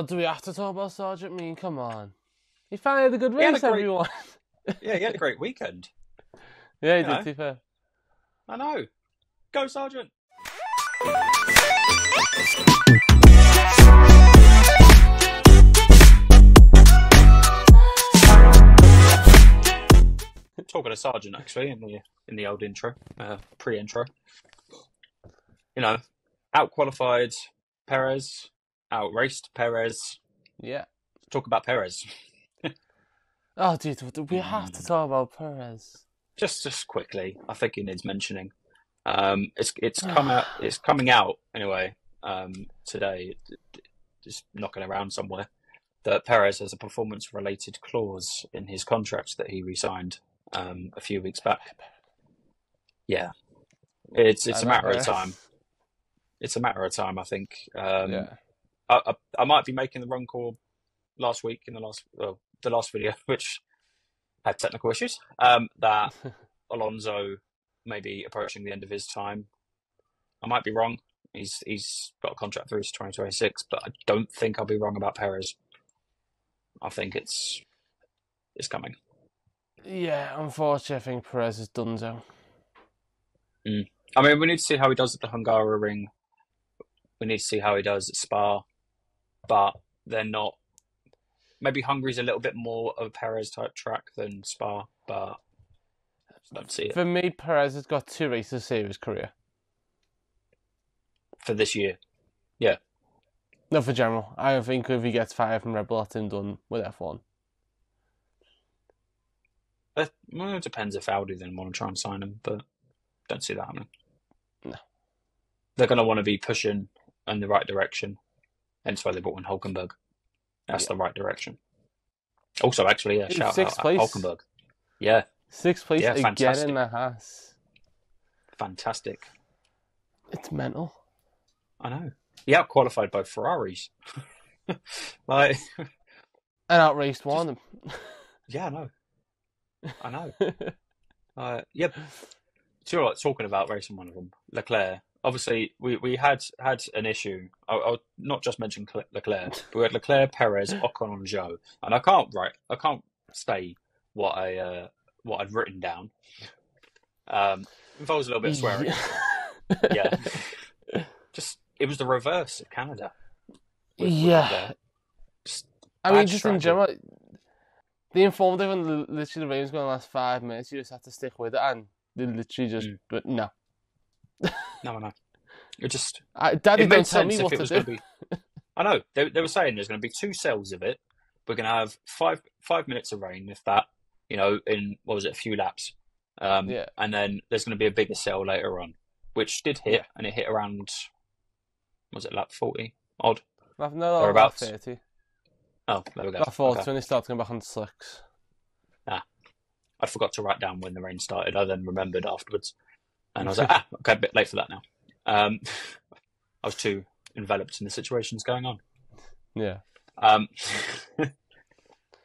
Oh, do we have to talk about Sergeant Mean? Come on. He finally had a good race, everyone. Yeah, he had a great weekend. Yeah, he did, to be fair. I know. Go, Sergeant! Talking of Sergeant, actually, in the old intro, pre-intro. Out-qualified Perez, out-raced Perez. Yeah. Talk about Perez. Oh, dude, we have to talk about Perez. Just quickly, I think it needs mentioning. It's coming out anyway. Today, just knocking around somewhere, that Perez has a performance-related clause in his contract that he re-signed a few weeks back. Yeah, it's a matter of time. It's a matter of time, I think. I might be making the wrong call last week in the last video, which had technical issues. That Alonso may be approaching the end of his time. I might be wrong. He's got a contract through to 2026, but I don't think I'll be wrong about Perez. I think it's coming. Yeah, unfortunately, I think Perez is done so. I mean, we need to see how he does at the Hungaroring. We need to see how he does at Spa, but they're not. Maybe Hungary's a little bit more of a Perez type track than Spa, but I just don't see it. For me, Perez has got 2 races to save his career. For this year, yeah. No, for general. I think if he gets fired from Red Bull, that's him done with F1. Well, it depends if Audi then want to try and sign him, but don't see that happening. No. They're going to want to be pushing in the right direction, hence why they brought in Hulkenberg. That's the right direction. Also, actually, shout out Hulkenberg. Yeah. 6th place again fantastic. in the Haas. Fantastic. It's mental. I know. He out-qualified both Ferraris. And out-raced one of them. Yeah, I know. Yep. So you're talking about racing one of them, Leclerc. Obviously, we had an issue. I'll not just mention Leclerc, but we had Leclerc, Perez, Ocon, and Zhou. And I can't say what I'd written down. Involves a little bit of swearing. Yeah. Just it was the reverse of Canada. Yeah. I mean, just in general, the informative and literally the rain's going to last 5 minutes. You just have to stick with it, and they literally just. But no. No, I know. It just. Daddy, don't tell me what to do. I know they were saying there's going to be 2 cells of it. We're going to have 5 minutes of rain, if that. In a few laps. And then there's going to be a bigger cell later on, which did hit, and it hit around. Was it lap 40 odd? No, lap 30. Oh, there we go. Lap 40 when they started going back on slicks. I forgot to write down when the rain started. I then remembered afterwards. And I was like, okay, a bit late for that now. I was too enveloped in the situations going on. Yeah.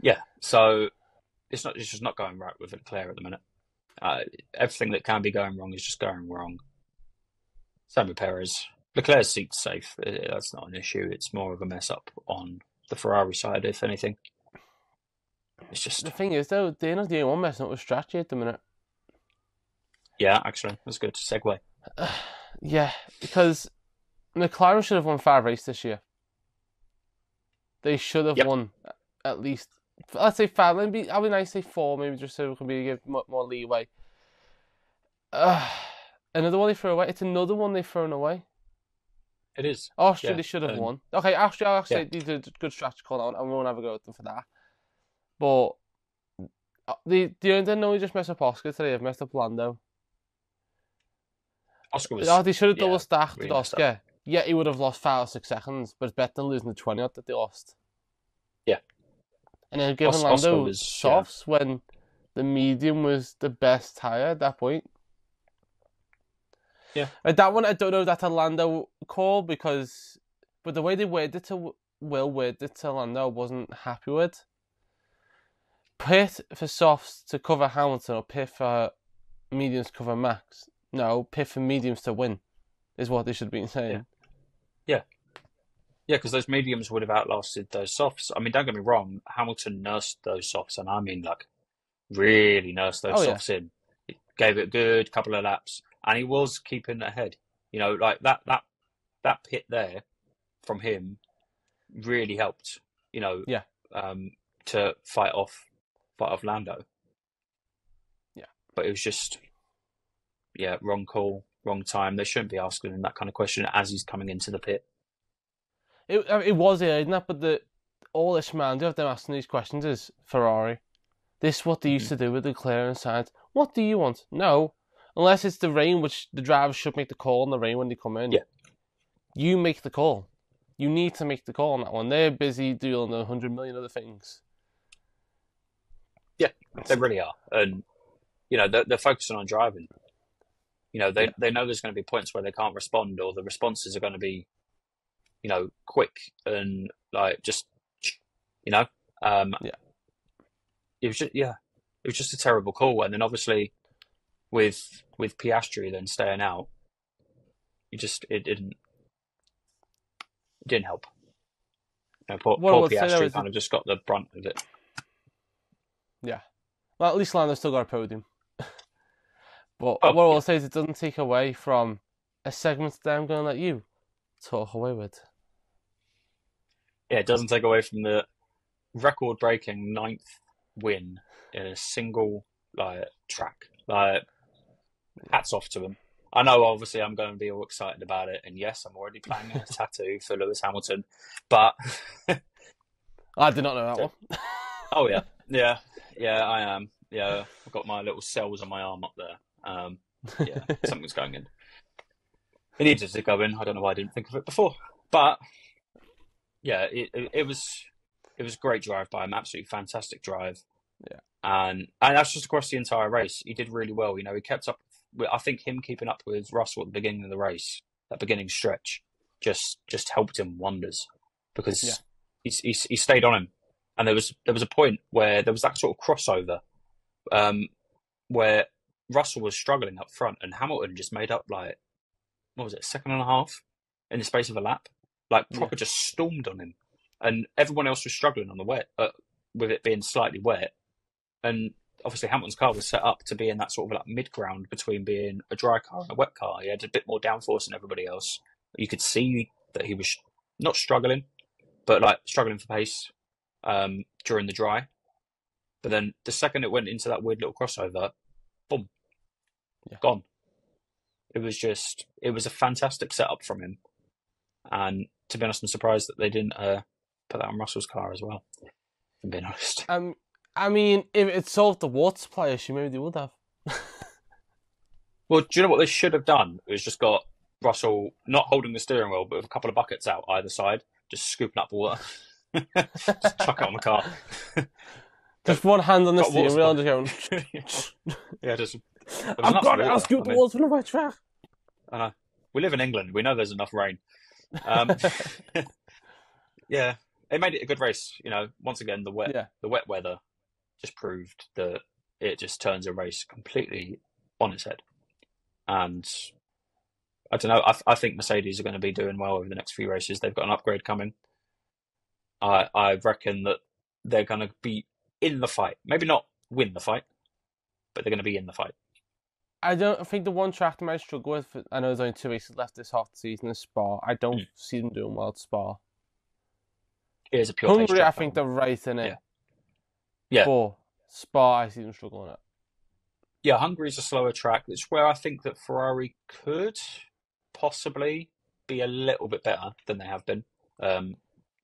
Yeah, so it's just not going right with Leclerc at the minute. Everything that can be going wrong is just going wrong. Same with Perez. Leclerc's seat's safe. That's not an issue. It's more of a mess up on the Ferrari side, if anything. It's just... The thing is, though, they're not the only one messing up with strategy at the minute. Yeah, actually. That's good. Segue. Yeah, because McLaren should have won 5 races this year. They should have won at least, let's say 5. I'd be nice to say 4, maybe just so we can give more leeway. Another one they threw away. It's another one they've thrown away. It is. Austria, they should have won. Okay, Austria, actually, they did a good strategy call out, and we won't have a go at them for that. But they didn't only just mess up Oscar today, they've messed up Lando. Oscar was... they should have double stacked with Oscar. Yeah, he would have lost 5 or 6 seconds, but it's better than losing the 20 odd that they lost. Yeah. And then giving Lando softs when the medium was the best tyre at that point. Yeah. That one, I don't know if that's a Lando call, but the way they worded it to Lando, I wasn't happy with. Pit for softs to cover Hamilton or pit for mediums to cover Max. No, pit for mediums to win is what they should have been saying. Yeah. Yeah, because those mediums would have outlasted those softs. I mean, don't get me wrong, Hamilton nursed those softs, and I mean, like, really nursed those Oh yeah, softs in. He gave it a good couple of laps, and he was keeping ahead. You know, like that pit there from him really helped. You know, yeah, to fight off Lando. yeah. But it was just, yeah, wrong call, wrong time. They shouldn't be asking him that kind of question as he's coming into the pit. It was here, isn't it? But all this man, of them asking these questions is Ferrari. This is what they used to do with the clearance signs. What do you want? No, unless it's the rain, which the drivers should make the call in the rain when they come in. Yeah. You make the call. You need to make the call on that one. They're busy doing 100 million other things. Yeah, they really are. And, you know, they're focusing on driving. You know, they know there's going to be points where they can't respond, or the responses are going to be, you know, quick and like just, you know, Yeah. it was just a terrible call. And then obviously with Piastri then staying out, it didn't help. You know, What I poor would say though Piastri is, kind of just got the brunt of it. yeah. Well, at least Lando's still got a podium. But Oh, what I yeah. will say is it doesn't take away from a segment that I'm going to let you talk away with. Yeah, it doesn't take away from the record-breaking ninth win in a single like track. Like, hats off to him. I know, obviously, I'm going to be all excited about it, and yes, I'm already planning a tattoo for Lewis Hamilton. But I did not know that one. oh yeah, I am. Yeah, I've got my little cells on my arm up there. Yeah, something's going in. It needed to go in. I don't know why I didn't think of it before, but yeah, it was a great drive by him. Absolutely fantastic drive. Yeah. And that's just across the entire race. He did really well. You know, he kept up. I think him keeping up with Russell at the beginning of the race, that beginning stretch, just helped him wonders, because he stayed on him. And there was a point where there was that sort of crossover, where Russell was struggling up front, and Hamilton just made up, like, what was it, a second and a half in the space of a lap, like proper just stormed on him, and everyone else was struggling on the wet, with it being slightly wet. And obviously Hamilton's car was set up to be in that sort of like mid ground between being a dry car and a wet car. He had a bit more downforce than everybody else. You could see that he was not struggling, but like struggling for pace during the dry. But then the second it went into that weird little crossover, boom, gone. It was a fantastic setup from him. And to be honest, I'm surprised that they didn't put that on Russell's car as well, if I'm being honest. I mean, if it solved the water supply issue, maybe they would have. Well, do you know what they should have done? It was just got Russell not holding the steering wheel, but with a couple of buckets out either side, just scooping up water. Just chuck it on the car. Just one hand on the Got steering water wheel and just going... Yeah, just... I've got it, I'll scoop the water from the right track. I know. We live in England. We know there's enough rain. Yeah, it made it a good race. You know, once again, the wet weather just proved that it just turns a race completely on its head. And I don't know, I think Mercedes are going to be doing well over the next few races. They've got an upgrade coming. I reckon that they're going to be in the fight. Maybe not win the fight, but they're going to be in the fight. I think the one track they might struggle with, I know there's only 2 races left this hot season, is Spa. I don't see them doing well at Spa. It is a pure Hungary, I think they're right in it. Yeah. But Spa, I see them struggling at. Yeah, Hungary's a slower track. It's where I think that Ferrari could possibly be a little bit better than they have been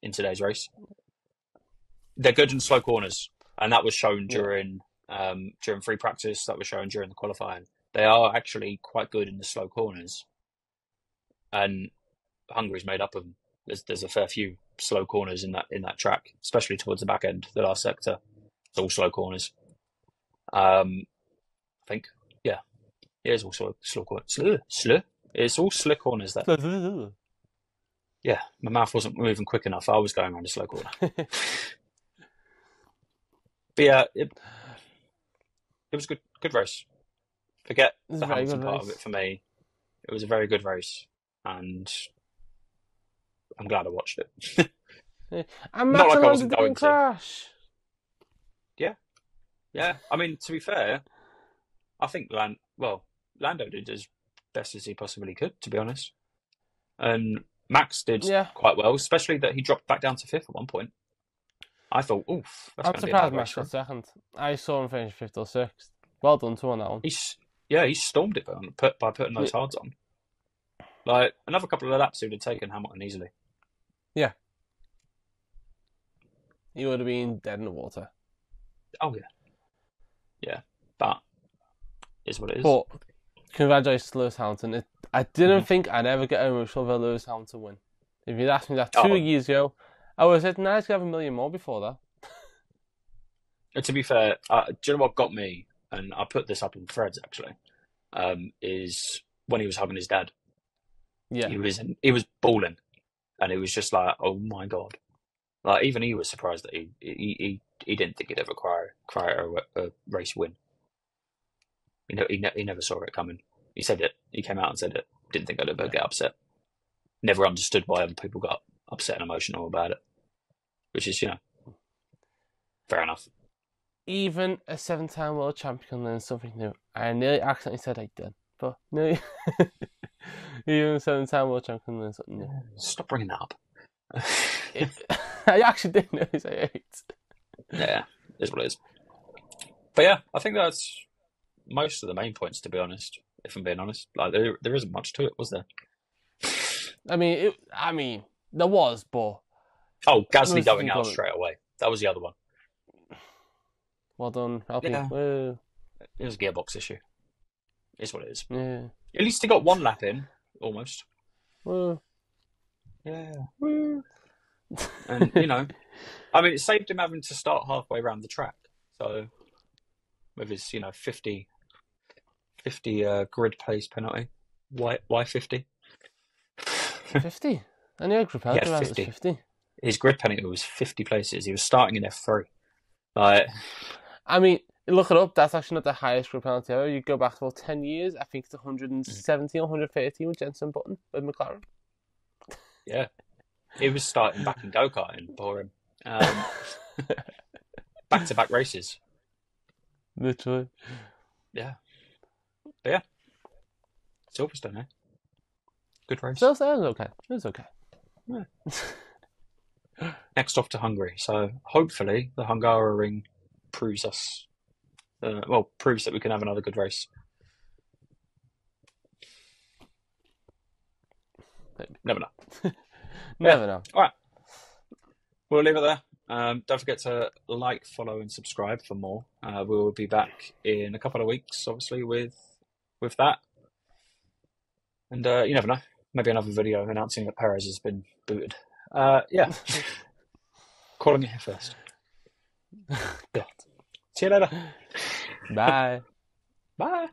in today's race. They're good in slow corners, and that was shown during free practice. That was shown during the qualifying. They are actually quite good in the slow corners, and Hungary's made up of them. There's a fair few slow corners in that track, especially towards the back end, the last sector. It's all slow corners. I think, yeah, it is also slow corners. It's all slick corners there. Yeah, my mouth wasn't moving quick enough. I was going around a slow corner. But yeah, it was a good race. Forget the Hamilton part of it for me. It was a very good race, and I'm glad I watched it. And Not Max like and I Lando wasn't going didn't to. crash. Yeah. I mean, to be fair, I think Lando did as best as he possibly could, to be honest. And Max did Yeah, quite well, especially that he dropped back down to fifth at one point. I thought, oof, that's I'm going to be a bad surprised race Max for got him. second. I saw him finish fifth or sixth. Well done to him on that one. He stormed it by putting those hards on. Like, another couple of laps, he would have taken Hamilton easily. Yeah. He would have been dead in the water. Oh, yeah. Yeah, but is what it is. But congratulations to Lewis Hamilton. I didn't think I'd ever get emotional about Lewis Hamilton win. If you'd asked me that 2 years ago, I would have said, nice to have a million more before that. And to be fair, do you know what got me? And I put this up in threads actually. Is when he was hugging his dad. Yeah, he was bawling, and it was just like, oh my god! Like even he was surprised that he didn't think he'd ever cry a race win. You know, he never saw it coming. He said it. He came out and said it. Didn't think I'd ever get upset. Never understood why other people got upset and emotional about it. Which is, fair enough. even a 7-time world champion can learn something new. I nearly accidentally said I did, but nearly. Even a 7-time world champion can learn something new. Stop bringing that up. I actually did nearly say 8. Yeah, is what it is. But yeah, I think that's most of the main points, to be honest. If I'm being honest, like there isn't much to it, was there? I mean, there was, but oh, Gasly going out straight away. That was the other one. Well done, Alpine. Yeah. Woo. It was a gearbox issue. Is what it is. Yeah. At least he got one lap in, almost. Woo. Yeah. Woo. And it saved him having to start halfway around the track. So with his 50 grid pace penalty. Why 50? 50? I knew grid penalty was 50. His grid penalty was 50 places. He was starting in F3. I mean, look it up. That's actually not the highest grid penalty ever. You go back about 10 years. I think it's 117 or 113 with Jenson Button with McLaren. Yeah. He was starting back in go-karting for him. Back-to-back races. Literally. Yeah. But yeah. Silverstone, eh? Good race. So it was okay. It was okay. Yeah. Next off to Hungary. So hopefully the Hungaroring proves that we can have another good race. Never know. Never know. All right. We'll leave it there. Don't forget to like, follow, and subscribe for more. We will be back in a couple of weeks, obviously, with that. And you never know. Maybe another video announcing that Perez has been booted. Yeah. Calling it here first. God. See you later. Bye. Bye.